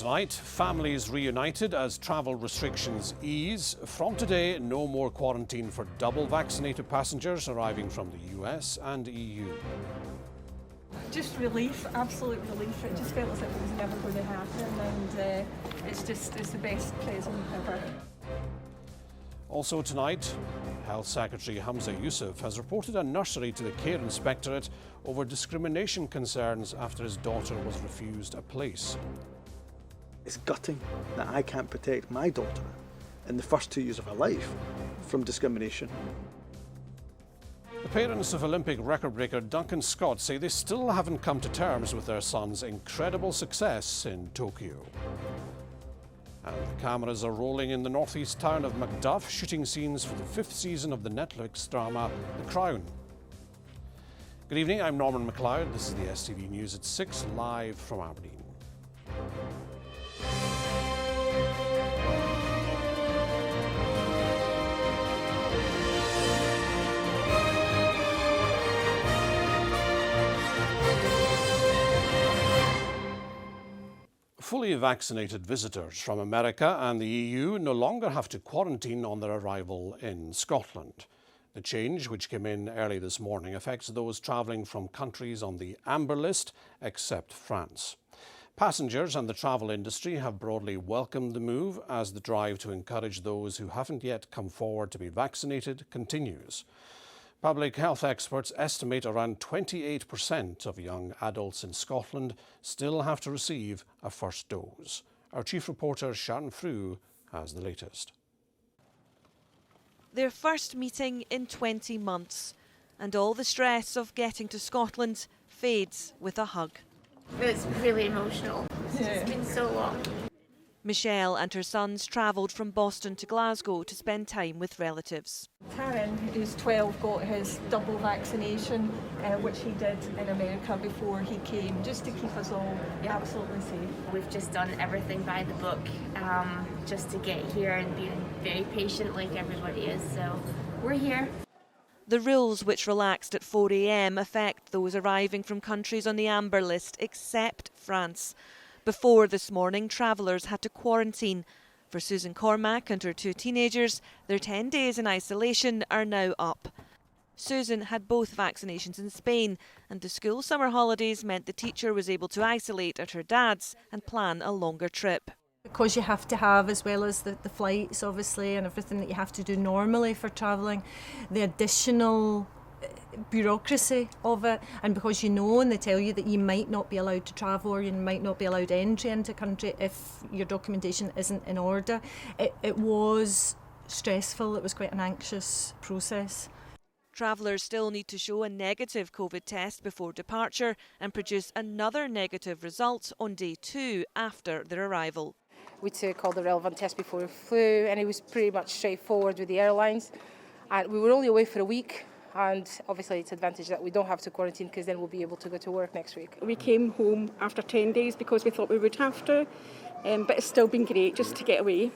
Tonight, families reunited as travel restrictions ease. From today, no more quarantine for double vaccinated passengers arriving from the US and EU. Just relief, absolute relief. It just felt as if it was never going to happen, and it's the best present ever. Also tonight, Health Secretary Hamza Yusuf has reported a nursery to the Care Inspectorate over discrimination concerns after his daughter was refused a place. It's gutting that I can't protect my daughter in the first 2 years of her life from discrimination. The parents of Olympic record breaker Duncan Scott say they still haven't come to terms with their son's incredible success in Tokyo. And the cameras are rolling in the northeast town of Macduff, shooting scenes for the 5th season of the Netflix drama The Crown. Good evening, I'm Norman Macleod. This is the STV News at 6, live from Aberdeen. Fully vaccinated visitors from America and the EU no longer have to quarantine on their arrival in Scotland. The change, which came in early this morning, affects those travelling from countries on the amber list, except France. Passengers and the travel industry have broadly welcomed the move as the drive to encourage those who haven't yet come forward to be vaccinated continues. Public health experts estimate around 28% of young adults in Scotland still have to receive a first dose. Our chief reporter Sharon Frew has the latest. Their first meeting in 20 months, and all the stress of getting to Scotland fades with a hug. It's really emotional. It's been so long. Michelle and her sons travelled from Boston to Glasgow to spend time with relatives. Taryn, who's 12, got his double vaccination, which he did in America before he came, just to keep us all absolutely safe. We've just done everything by the book just to get here and being very patient like everybody is, so we're here. The rules, which relaxed at 4 a.m, affect those arriving from countries on the amber list except France. Before this morning, travellers had to quarantine. For Susan Cormack and her 2 teenagers, their 10 days in isolation are now up. Susan had both vaccinations in Spain, and the school summer holidays meant the teacher was able to isolate at her dad's and plan a longer trip. Because you have to have, as well as the flights obviously and everything that you have to do normally for travelling, the additional bureaucracy of it, and because you know and they tell you that you might not be allowed to travel or you might not be allowed entry into country if your documentation isn't in order, it was stressful, it was quite an anxious process. Travellers still need to show a negative COVID test before departure and produce another negative result on day 2 after their arrival. We took all the relevant tests before we flew, and it was pretty much straightforward with the airlines. And we were only away for a week, and obviously it's advantage that we don't have to quarantine because then we'll be able to go to work next week. We came home after 10 days because we thought we would have to, but it's still been great just to get away.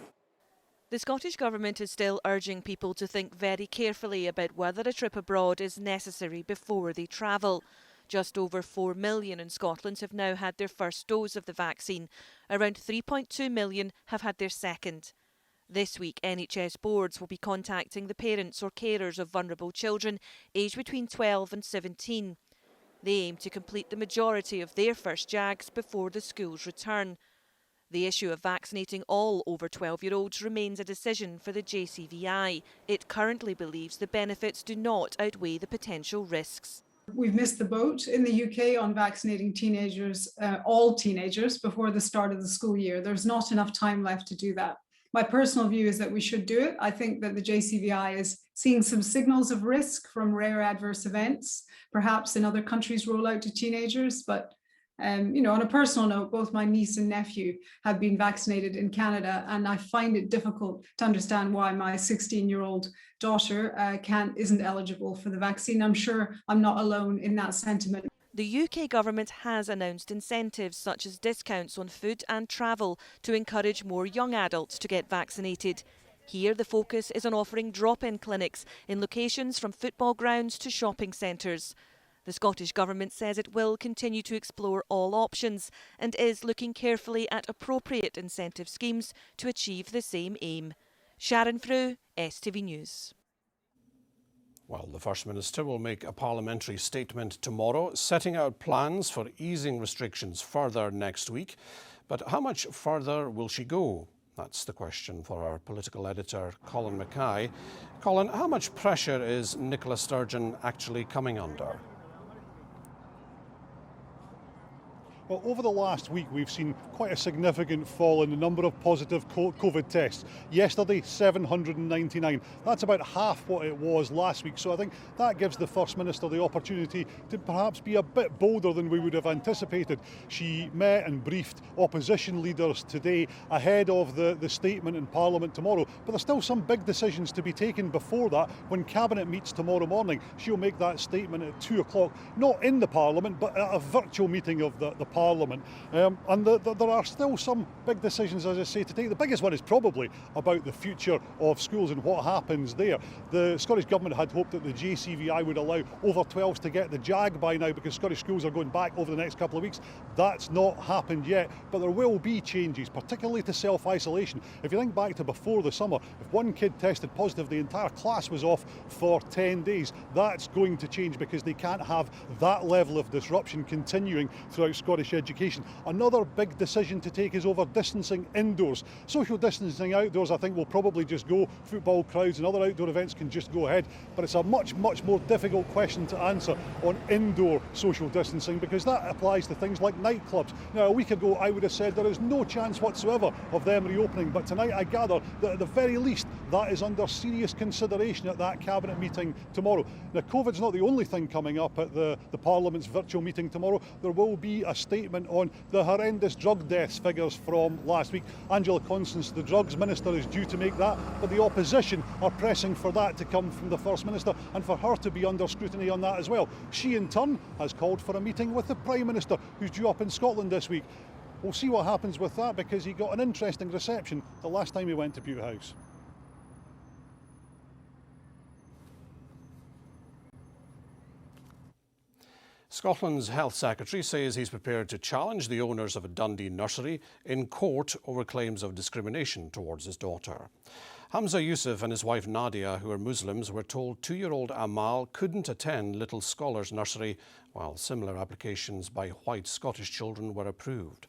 The Scottish Government is still urging people to think very carefully about whether a trip abroad is necessary before they travel. Just over 4 million in Scotland have now had their first dose of the vaccine. Around 3.2 million have had their second. This week, NHS boards will be contacting the parents or carers of vulnerable children aged between 12 and 17. They aim to complete the majority of their first jags before the schools return. The issue of vaccinating all over 12-year-olds remains a decision for the JCVI. It currently believes the benefits do not outweigh the potential risks. We've missed the boat in the UK on vaccinating teenagers, all teenagers, before the start of the school year. There's not enough time left to do that. My personal view is that we should do it. I think that the JCVI is seeing some signals of risk from rare adverse events, perhaps in other countries roll out to teenagers, but on a personal note, both my niece and nephew have been vaccinated in Canada, and I find it difficult to understand why my 16-year-old daughter isn't eligible for the vaccine. I'm sure I'm not alone in that sentiment. The UK government has announced incentives such as discounts on food and travel to encourage more young adults to get vaccinated. Here the focus is on offering drop-in clinics in locations from football grounds to shopping centres. The Scottish Government says it will continue to explore all options and is looking carefully at appropriate incentive schemes to achieve the same aim. Sharon Frew, STV News. Well, the First Minister will make a parliamentary statement tomorrow, setting out plans for easing restrictions further next week. But how much further will she go? That's the question for our political editor, Colin Mackay. Colin, how much pressure is Nicola Sturgeon actually coming under? Well, over the last week, we've seen quite a significant fall in the number of positive COVID tests. Yesterday, 799. That's about half what it was last week. So I think that gives the First Minister the opportunity to perhaps be a bit bolder than we would have anticipated. She met and briefed opposition leaders today ahead of the statement in Parliament tomorrow. But there's still some big decisions to be taken before that. When Cabinet meets tomorrow morning, she'll make that statement at 2 o'clock, not in the Parliament, but at a virtual meeting of the Parliament. And there are still some big decisions, as I say, to take. The biggest one is probably about the future of schools and what happens there. The Scottish Government had hoped that the JCVI would allow over 12s to get the JAG by now because Scottish schools are going back over the next couple of weeks. That's not happened yet, but there will be changes, particularly to self-isolation. If you think back to before the summer, if one kid tested positive, the entire class was off for 10 days. That's going to change because they can't have that level of disruption continuing throughout Scottish education. Another big decision to take is over distancing indoors. Social distancing outdoors, I think, will probably just go. Football crowds and other outdoor events can just go ahead. But it's a much more difficult question to answer on indoor social distancing because that applies to things like nightclubs. Now, a week ago, I would have said there is no chance whatsoever of them reopening. But tonight, I gather that at the very least, that is under serious consideration at that Cabinet meeting tomorrow. Now, COVID's not the only thing coming up at the Parliament's virtual meeting tomorrow. There will be a statement on the horrendous drug deaths figures from last week. Angela Constance, the Drugs Minister, is due to make that, but the opposition are pressing for that to come from the First Minister and for her to be under scrutiny on that as well. She, in turn, has called for a meeting with the Prime Minister, who's due up in Scotland this week. We'll see what happens with that because he got an interesting reception the last time he went to Bute House. Scotland's Health Secretary says he's prepared to challenge the owners of a Dundee nursery in court over claims of discrimination towards his daughter. Hamza Youssef and his wife Nadia, who are Muslims, were told 2-year-old Amal couldn't attend Little Scholars Nursery, while similar applications by white Scottish children were approved.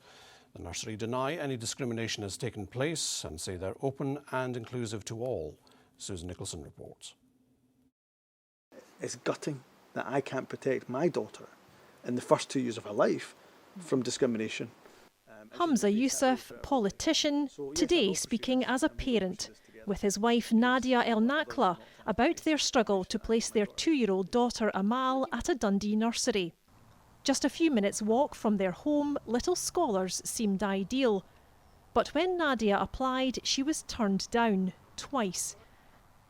The nursery deny any discrimination has taken place and say they're open and inclusive to all. Susan Nicholson reports. It's gutting that I can't protect my daughter in the first 2 years of her life from discrimination. Hamza Youssef, politician, today speaking as a parent, with his wife Nadia El Nakla about their struggle to place their 2-year-old daughter Amal at a Dundee nursery. Just a few minutes' walk from their home, Little Scholars seemed ideal. But when Nadia applied, she was turned down twice.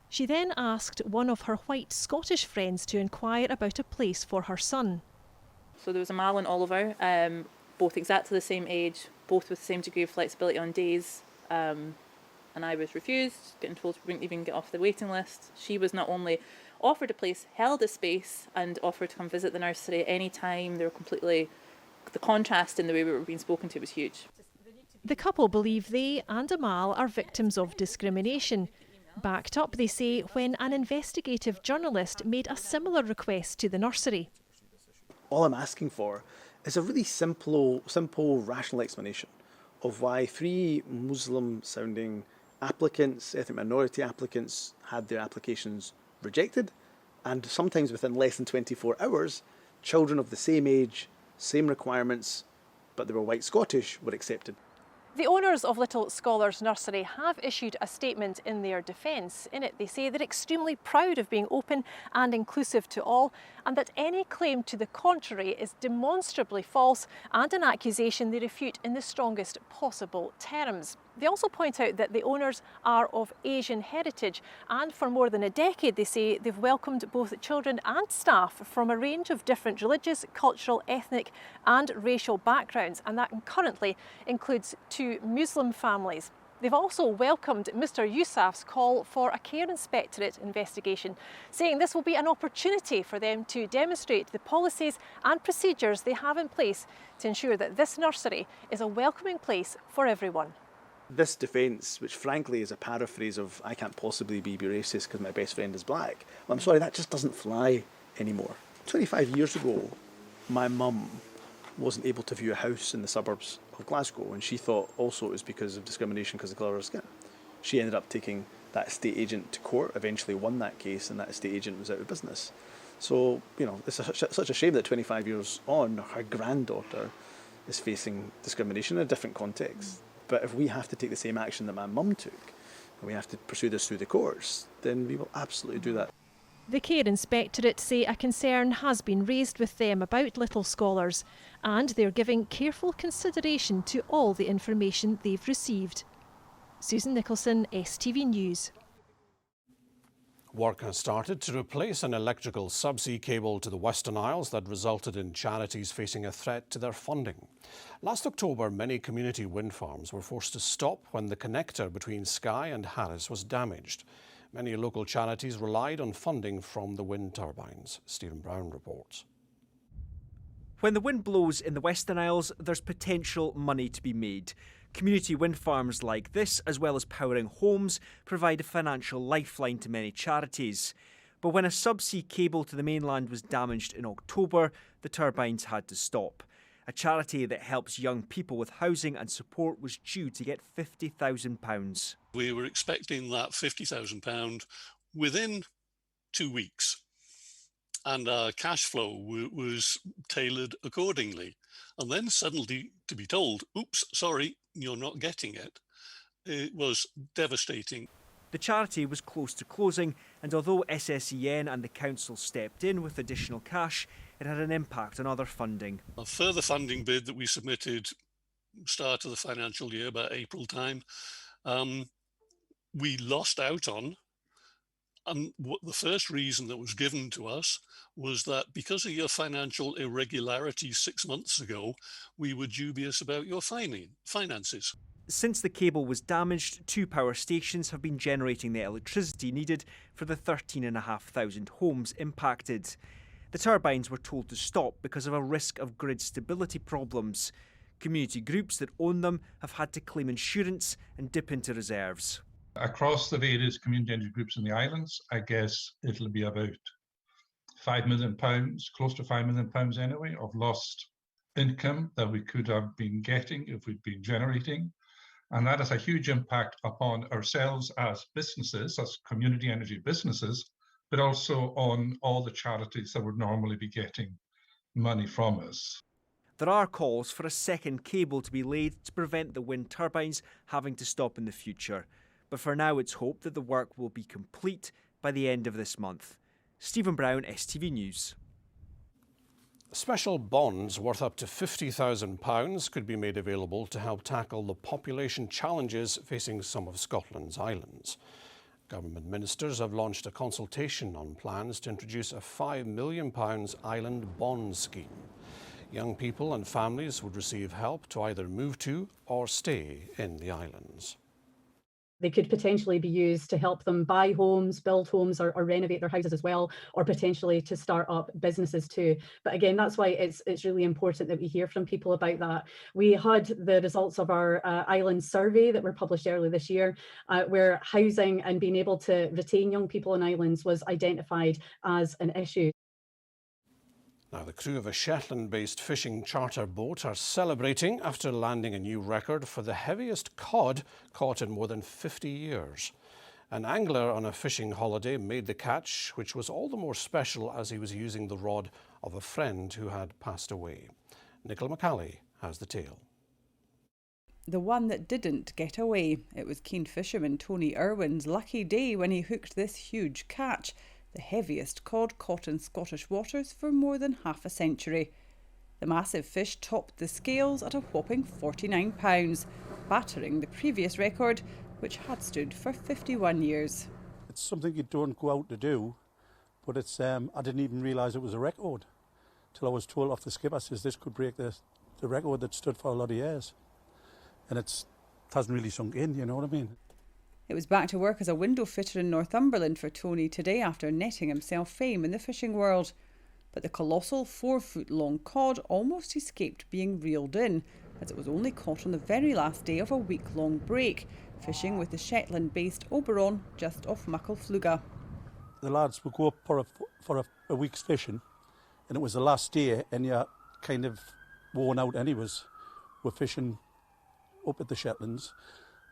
She then asked one of her white Scottish friends to inquire about a place for her son. So there was Amal and Oliver, both exactly the same age, both with the same degree of flexibility on days, and I was refused, getting told we wouldn't even get off the waiting list. She was not only offered a place, held a space and offered to come visit the nursery at any time. They were completely, the contrast in the way we were being spoken to was huge. The couple believe they and Amal are victims of discrimination. Backed up, they say, when an investigative journalist made a similar request to the nursery. All I'm asking for is a really simple, rational explanation of why 3 Muslim-sounding applicants, ethnic minority applicants, had their applications rejected, and sometimes within less than 24 hours, children of the same age, same requirements, but they were white Scottish, were accepted. The owners of Little Scholars Nursery have issued a statement in their defence. In it, they say they're extremely proud of being open and inclusive to all, and that any claim to the contrary is demonstrably false and an accusation they refute in the strongest possible terms. They also point out that the owners are of Asian heritage, and for more than a decade, they say, they've welcomed both children and staff from a range of different religious, cultural, ethnic and racial backgrounds, and that currently includes 2 Muslim families. They've also welcomed Mr Yousaf's call for a care inspectorate investigation, saying this will be an opportunity for them to demonstrate the policies and procedures they have in place to ensure that this nursery is a welcoming place for everyone. This defence, which frankly is a paraphrase of "I can't possibly be racist because my best friend is black," well, I'm sorry, that just doesn't fly anymore. 25 years ago, my mum wasn't able to view a house in the suburbs of Glasgow, and she thought also it was because of discrimination because of the colour of her skin. She ended up taking that estate agent to court, eventually won that case, and that estate agent was out of business. So, you know, it's such a shame that 25 years on, her granddaughter is facing discrimination in a different context. But if we have to take the same action that my mum took, and we have to pursue this through the courts, then we will absolutely do that. The Care Inspectorate say a concern has been raised with them about little scholars, and they're giving careful consideration to all the information they've received. Susan Nicholson, STV News. Work has started to replace an electrical subsea cable to the Western Isles that resulted in charities facing a threat to their funding. Last October, many community wind farms were forced to stop when the connector between Skye and Harris was damaged. Many local charities relied on funding from the wind turbines. Stephen Brown reports. When the wind blows in the Western Isles, there's potential money to be made. Community wind farms like this, as well as powering homes, provide a financial lifeline to many charities. But when a subsea cable to the mainland was damaged in October, the turbines had to stop. A charity that helps young people with housing and support was due to get £50,000. We were expecting that £50,000 within 2 weeks, and our cash flow was tailored accordingly. And then suddenly to be told, oops, sorry, you're not getting it, it was devastating. The charity was close to closing, and although SSEN and the council stepped in with additional cash, it had an impact on other funding. A further funding bid that we submitted start of the financial year, about April time, we lost out on. And the first reason that was given to us was that because of your financial irregularities 6 months ago, we were dubious about your finances. Since the cable was damaged, 2 power stations have been generating the electricity needed for the 13,500 homes impacted. The turbines were told to stop because of a risk of grid stability problems. Community groups that own them have had to claim insurance and dip into reserves. Across the various community energy groups in the islands, I guess it'll be about £5 million, close to £5 million anyway, of lost income that we could have been getting if we'd been generating. And that has a huge impact upon ourselves as businesses, as community energy businesses, but also on all the charities that would normally be getting money from us. There are calls for a second cable to be laid to prevent the wind turbines having to stop in the future. But for now, it's hoped that the work will be complete by the end of this month. Stephen Brown, STV News. Special bonds worth up to £50,000 could be made available to help tackle the population challenges facing some of Scotland's islands. Government ministers have launched a consultation on plans to introduce a £5 million island bond scheme. Young people and families would receive help to either move to or stay in the islands. They could potentially be used to help them buy homes, build homes, or renovate their houses as well, or potentially to start up businesses too. But again, that's why it's really important that we hear from people about that. We had the results of our island survey that were published earlier this year, where housing and being able to retain young people on islands was identified as an issue. Now, the crew of a Shetland-based fishing charter boat are celebrating after landing a new record for the heaviest cod caught in more than 50 years. An angler on a fishing holiday made the catch, which was all the more special as he was using the rod of a friend who had passed away. Nicola McCalley has the tale. The one that didn't get away. It was keen fisherman Tony Irwin's lucky day when he hooked this huge catch, the heaviest cod caught in Scottish waters for more than half a century. The massive fish topped the scales at a whopping £49, battering the previous record, which had stood for 51 years. It's something you don't go out to do, but it's I didn't even realise it was a record till I was told off the skipper, says this could break the record that stood for a lot of years. And it's hasn't really sunk in, you know what I mean? It was back to work as a window fitter in Northumberland for Tony today after netting himself fame in the fishing world. But the colossal 4-foot-long cod almost escaped being reeled in, as it was only caught on the very last day of a week-long break, fishing with the Shetland-based Oberon just off Macleod. The lads would go up for a week's fishing, and it was the last day, and you're kind of worn out anyways. We're fishing up at the Shetlands,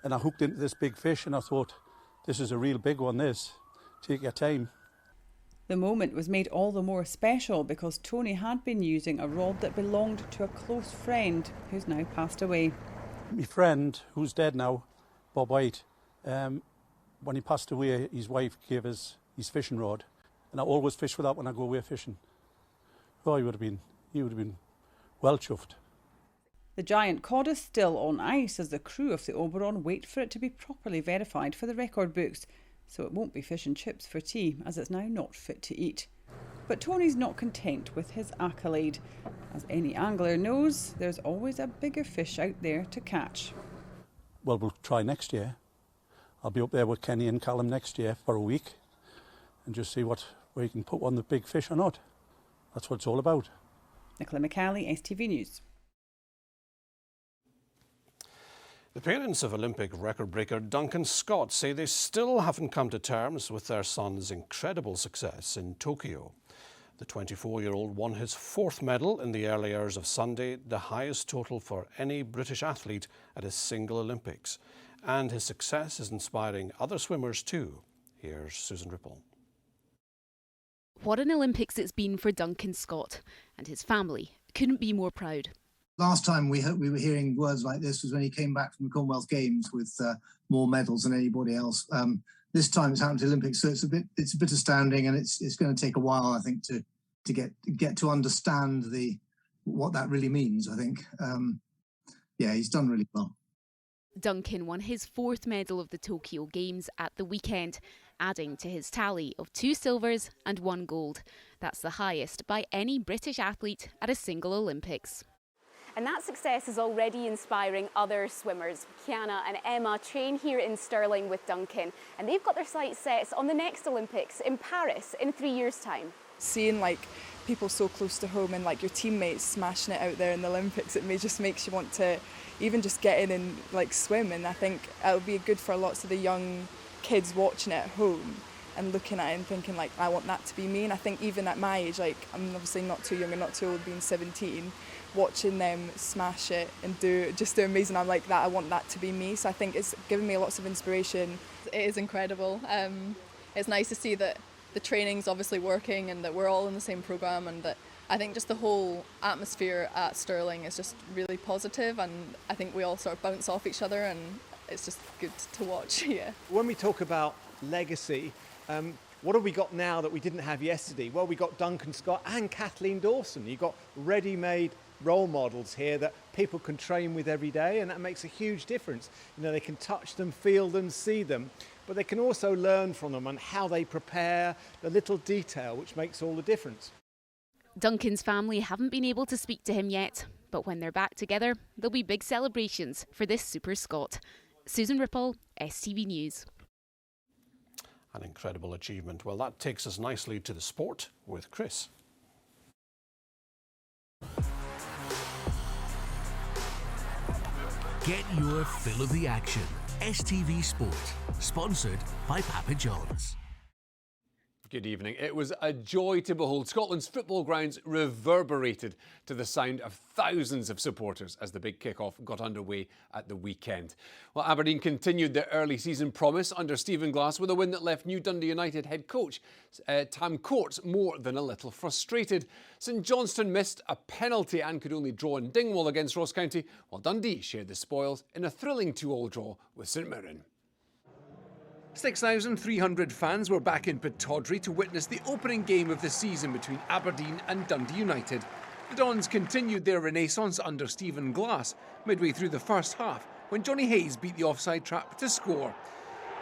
and I hooked into this big fish, and I thought, this is a real big one, this. Take your time. The moment was made all the more special because Tony had been using a rod that belonged to a close friend who's now passed away. My friend, who's dead now, Bob White, when he passed away, his wife gave us his fishing rod, and I always fish with that when I go away fishing. Oh, he would have been well chuffed. The giant cod is still on ice as the crew of the Oberon wait for it to be properly verified for the record books, so it won't be fish and chips for tea, as it's now not fit to eat. But Tony's not content with his accolade. As any angler knows, there's always a bigger fish out there to catch. Well, we'll try next year. I'll be up there with Kenny and Callum next year for a week and just see where you can put on the big fish or not. That's what it's all about. Nicola McCally, STV News. The parents of Olympic record breaker Duncan Scott say they still haven't come to terms with their son's incredible success in Tokyo. The 24-year-old won his 4th medal in the early hours of Sunday, the highest total for any British athlete at a single Olympics. And his success is inspiring other swimmers too. Here's Susan Ripple. What an Olympics it's been for Duncan Scott, and his family couldn't be more proud. Last time we were hearing words like this was when he came back from the Commonwealth Games with more medals than anybody else. This time it's happened to the Olympics, so it's a bit astounding, and it's going to take a while, I think, to get to understand what that really means. I think, he's done really well. Duncan won his 4th medal of the Tokyo Games at the weekend, adding to his tally of 2 silvers and 1 gold. That's the highest by any British athlete at a single Olympics. And that success is already inspiring other swimmers. Kiana and Emma train here in Stirling with Duncan, and they've got their sights set on the next Olympics in Paris in 3 years' time. Seeing people so close to home and your teammates smashing it out there in the Olympics, it just makes you want to even just get in and swim. And I think it'll be good for lots of the young kids watching it at home and looking at it and thinking I want that to be me. And I think even at my age, I'm obviously not too young and not too old, being 17, watching them smash it and do amazing, I'm like, that I want that to be me. So I think it's given me lots of inspiration. It is incredible. It's nice to see that the training's obviously working and that we're all in the same programme, and that I think just the whole atmosphere at Stirling is just really positive, and I think we all sort of bounce off each other, and it's just good to watch. Yeah. When we talk about legacy, what have we got now that we didn't have yesterday? Well, we got Duncan Scott and Kathleen Dawson. You've got ready-made role models here that people can train with every day, and that makes a huge difference. They can touch them, feel them, see them, but they can also learn from them and how they prepare, the little detail which makes all the difference. Duncan's family haven't been able to speak to him yet, but when they're back together, there'll be big celebrations for this super Scot. Susan Ripple, STV News. An incredible achievement. Well, that takes us nicely to the sport with Chris. Get your fill of the action. STV Sport, sponsored by Papa John's. Good evening. It was a joy to behold. Scotland's football grounds reverberated to the sound of thousands of supporters as the big kick-off got underway at the weekend. Well, Aberdeen continued their early season promise under Stephen Glass with a win that left new Dundee United head coach Tam Courts more than a little frustrated. St Johnstone missed a penalty and could only draw in Dingwall against Ross County, while Dundee shared the spoils in a thrilling 2-2 draw with St Mirren. 6,300 fans were back in Pittodrie to witness the opening game of the season between Aberdeen and Dundee United. The Dons continued their renaissance under Stephen Glass midway through the first half when Johnny Hayes beat the offside trap to score.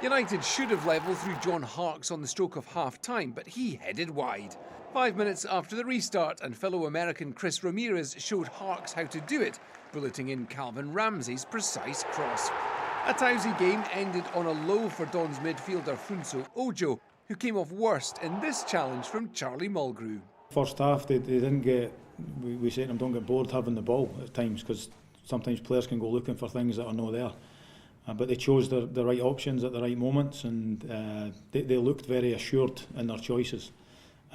United should have levelled through John Harkes on the stroke of half-time, but he headed wide. 5 minutes after the restart, and fellow American Chris Ramirez showed Harkes how to do it, bulleting in Calvin Ramsey's precise cross. A Towsy game ended on a low for Don's midfielder Funso Ojo, who came off worst in this challenge from Charlie Mulgrew. First half, they didn't get, we say to them, don't get bored having the ball at times, because sometimes players can go looking for things that are not there. But they chose the right options at the right moments, and they looked very assured in their choices.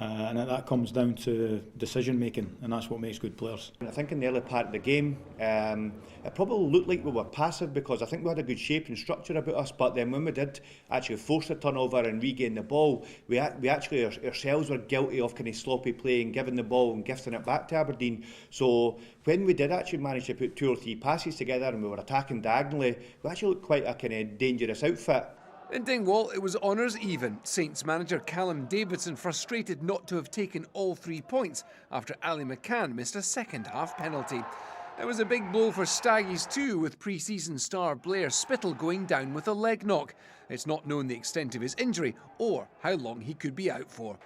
And that comes down to decision making, and that's what makes good players. I think in the early part of the game, it probably looked like we were passive because I think we had a good shape and structure about us, but then when we did actually force the turnover and regain the ball, we actually ourselves were guilty of kind of sloppy play and giving the ball and gifting it back to Aberdeen. So when we did actually manage to put 2 or 3 passes together and we were attacking diagonally, we actually looked quite a kind of dangerous outfit. In Dingwall, it was honours even. Saints manager Callum Davidson frustrated not to have taken all 3 points after Ali McCann missed a second-half penalty. It was a big blow for Staggies too, with pre-season star Blair Spittle going down with a leg knock. It's not known the extent of his injury or how long he could be out for.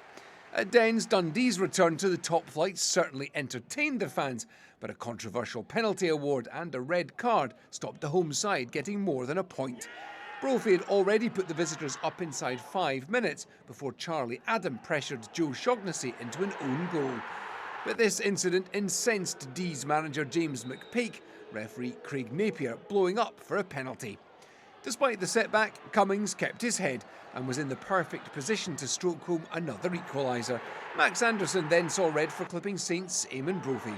At Dens, Dundee's return to the top flight certainly entertained the fans, but a controversial penalty award and a red card stopped the home side getting more than a point. Brophy had already put the visitors up inside 5 minutes before Charlie Adam pressured Joe Shaughnessy into an own goal. But this incident incensed Dees manager James McPeak, referee Craig Napier blowing up for a penalty. Despite the setback, Cummings kept his head and was in the perfect position to stroke home another equaliser. Max Anderson then saw red for clipping Saints' Eamon Brophy.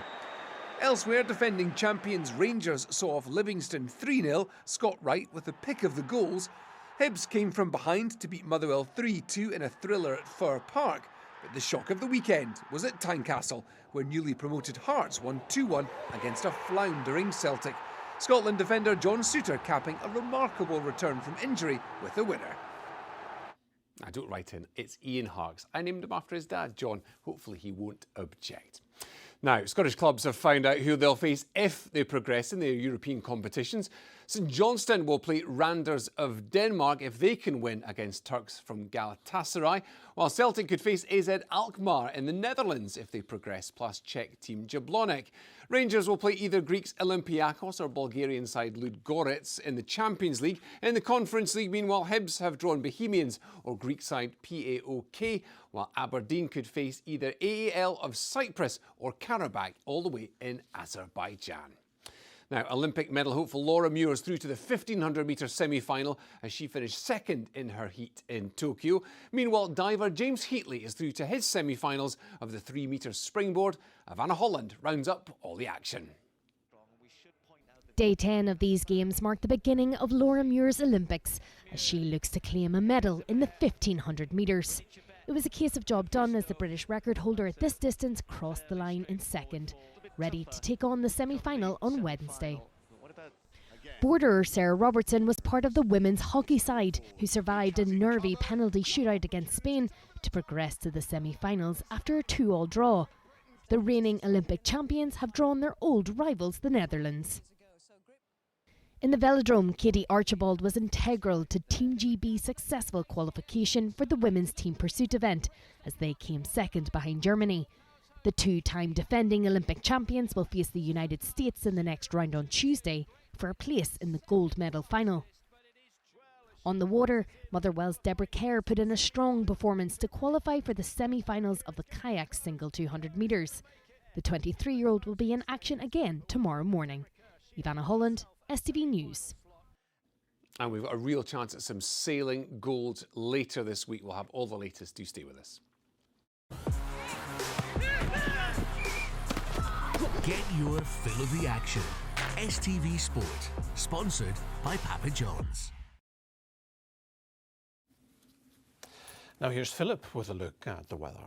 Elsewhere, defending champions Rangers saw off Livingston 3-0, Scott Wright with the pick of the goals. Hibs came from behind to beat Motherwell 3-2 in a thriller at Fir Park. But the shock of the weekend was at Tynecastle, where newly promoted Hearts won 2-1 against a floundering Celtic. Scotland defender John Souttar capping a remarkable return from injury with the winner. I don't write in, it's Ian Harkes. I named him after his dad, John. Hopefully he won't object. Now, Scottish clubs have found out who they'll face if they progress in their European competitions. St Johnstone will play Randers of Denmark if they can win against Turks from Galatasaray, while Celtic could face AZ Alkmaar in the Netherlands if they progress, plus Czech team Jablonec. Rangers will play either Greeks Olympiacos or Bulgarian side Ludogorets in the Champions League. In the Conference League, meanwhile, Hibs have drawn Bohemians or Greek side PAOK, while Aberdeen could face either AEL of Cyprus or Karabakh all the way in Azerbaijan. Now, Olympic medal hopeful Laura Muir is through to the 1500-metre semi-final as she finished second in her heat in Tokyo. Meanwhile, diver James Heatley is through to his semi-finals of the 3-metre springboard. Vanna Holland rounds up all the action. Day 10 of these games marked the beginning of Laura Muir's Olympics as she looks to claim a medal in the 1500 metres. It was a case of job done as the British record holder at this distance crossed the line in second, ready to take on the semi-final on Wednesday. Borderer Sarah Robertson was part of the women's hockey side who survived a nervy penalty shootout against Spain to progress to the semi-finals after a 2-2 draw. The reigning Olympic champions have drawn their old rivals, the Netherlands. In the velodrome, Katie Archibald was integral to Team GB's successful qualification for the women's team pursuit event as they came second behind Germany. The 2-time defending Olympic champions will face the United States in the next round on Tuesday for a place in the gold medal final. On the water, Motherwell's Deborah Kerr put in a strong performance to qualify for the semi-finals of the kayak single 200 metres. The 23-year-old will be in action again tomorrow morning. Ivana Holland, STV News. And we've got a real chance at some sailing gold later this week. We'll have all the latest. Do stay with us. Get your fill of the action. STV Sport, sponsored by Papa John's. Now here's Philip with a look at the weather.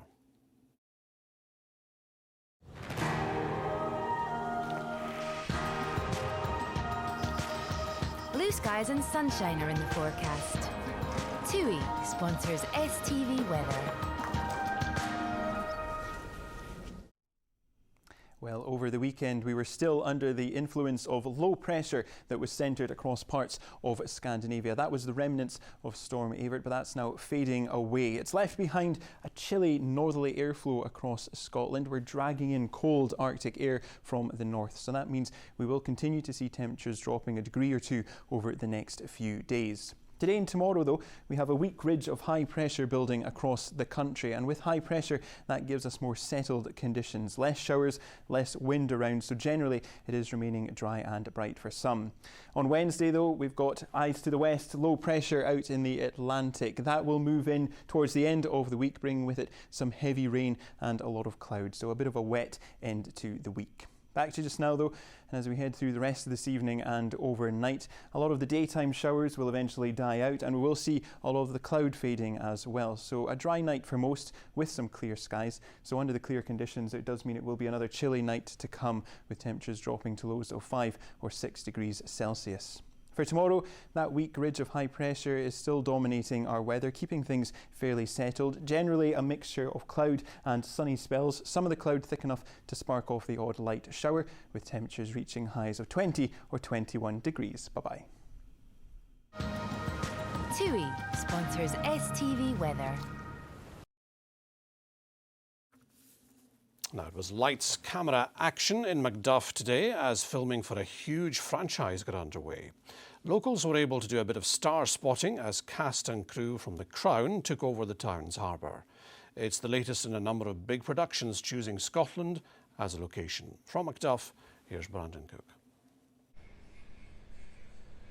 Blue skies and sunshine are in the forecast. TUI sponsors STV Weather. Well, over the weekend we were still under the influence of low pressure that was centred across parts of Scandinavia. That was the remnants of Storm Evert, but that's now fading away. It's left behind a chilly northerly airflow across Scotland. We're dragging in cold Arctic air from the north, so that means we will continue to see temperatures dropping a degree or two over the next few days. Today and tomorrow, though, we have a weak ridge of high pressure building across the country, and with high pressure that gives us more settled conditions, less showers, less wind around, so generally it is remaining dry and bright for some. On Wednesday, though, we've got eyes to the west, low pressure out in the Atlantic. That will move in towards the end of the week, bringing with it some heavy rain and a lot of clouds, so a bit of a wet end to the week. Back to just now, though, and as we head through the rest of this evening and overnight, a lot of the daytime showers will eventually die out, and we will see a lot of the cloud fading as well. So a dry night for most with some clear skies. So under the clear conditions, it does mean it will be another chilly night to come, with temperatures dropping to lows of 5 or 6 degrees Celsius. For tomorrow, that weak ridge of high pressure is still dominating our weather, keeping things fairly settled. Generally a mixture of cloud and sunny spells, some of the cloud thick enough to spark off the odd light shower, with temperatures reaching highs of 20 or 21 degrees. Bye-bye. TUI sponsors STV Weather. Now, it was lights, camera, action in Macduff today as filming for a huge franchise got underway. Locals were able to do a bit of star spotting as cast and crew from The Crown took over the town's harbour. It's the latest in a number of big productions choosing Scotland as a location. From Macduff, here's Brandon Cook.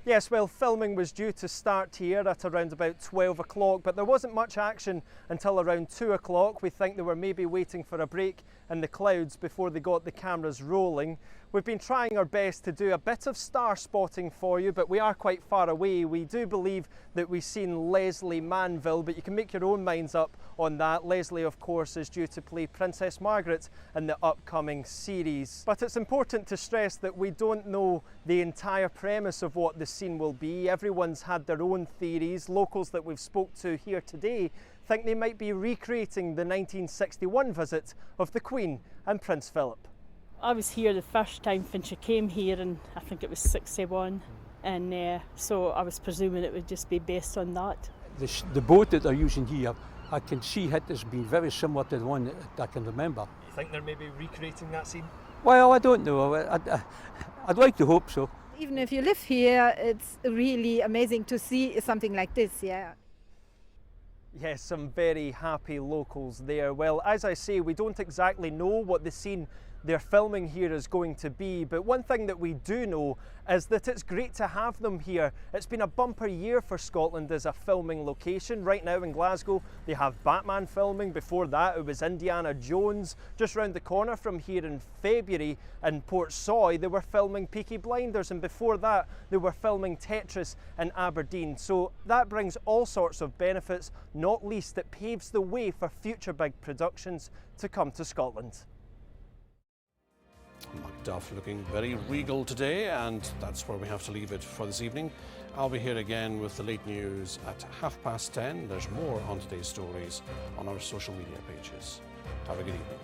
Yes, well, filming was due to start here at around about 12 o'clock, but there wasn't much action until around 2 o'clock. We think they were maybe waiting for a break in the clouds before they got the cameras rolling. We've been trying our best to do a bit of star spotting for you, but we are quite far away. We do believe that we've seen Leslie Manville, but you can make your own minds up on that. Leslie, of course, is due to play Princess Margaret in the upcoming series. But it's important to stress that we don't know the entire premise of what the scene will be. Everyone's had their own theories. Locals that we've spoke to here today think they might be recreating the 1961 visit of the Queen and Prince Philip. I was here the first time when she came here, and I think it was 61, and so I was presuming it would just be based on that. The boat that they're using here, I can see it has been very similar to the one that I can remember. You think they're maybe recreating that scene? Well, I don't know. I'd like to hope so. Even if you live here, it's really amazing to see something like this, yeah. Yes, some very happy locals there. Well, as I say, we don't exactly know what the scene they're filming here is going to be, but one thing that we do know is that it's great to have them here. It's been a bumper year for Scotland as a filming location. Right now in Glasgow they have Batman filming. Before that it was Indiana Jones. Just round the corner from here in February in Portsoy they were filming Peaky Blinders, and before that they were filming Tetris in Aberdeen. So that brings all sorts of benefits, not least it paves the way for future big productions to come to Scotland. Macduff looking very regal today, and that's where we have to leave it for this evening. I'll be here again with the late news at 10:30. There's more on today's stories on our social media pages. Have a good evening.